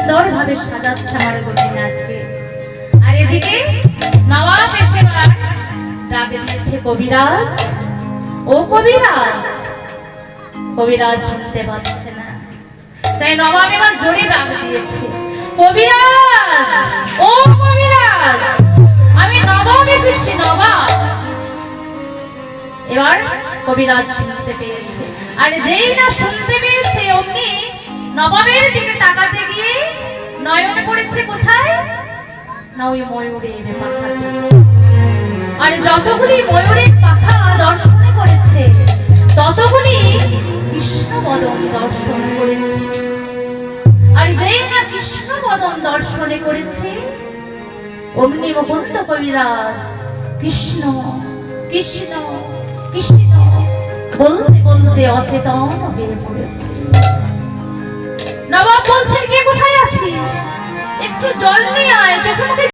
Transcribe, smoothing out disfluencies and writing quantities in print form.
সুন্দর ভাবে সাজাচ্ছে আমার গোপীনাথকে। আর এদিকে নবাব এসে ডাক দিয়েছে, কবিরাজ, ও কবিরাজ। কবিরাজ শুনতে পাচ্ছে না, তাই নবাব এবার জোরে ডাক দিয়েছে, কবিরাজ, ও কবিরাজ, আমি নবাব এসেছি, নবাব। এবার কবিরাজ শুনতে পেয়েছে, আর যেই না শুনতে পেয়েছে অমনি নবাবের দিকে তাকাতে গিয়ে নয়ন পড়েছে কোথায় না ওই ময়ূরের পাখাতে। আর যতগুলি ময়ূরের পাখা দর্শন করেছে ততগুলি কৃষ্ণ বদন দর্শন করেছে। আর যেই না কৃষ্ণ বদন দর্শনে করেছে অমনি মুকুন্দ কবিরাজ কৃষ্ণ কৃষ্ণ কৃষ্ণ বলতে বলতে অচেতন হয়ে পড়েছে। নবাব বলছেন, কে কোথায় আছিস? একটু জল নিয়ে আয়, চোখে মুখে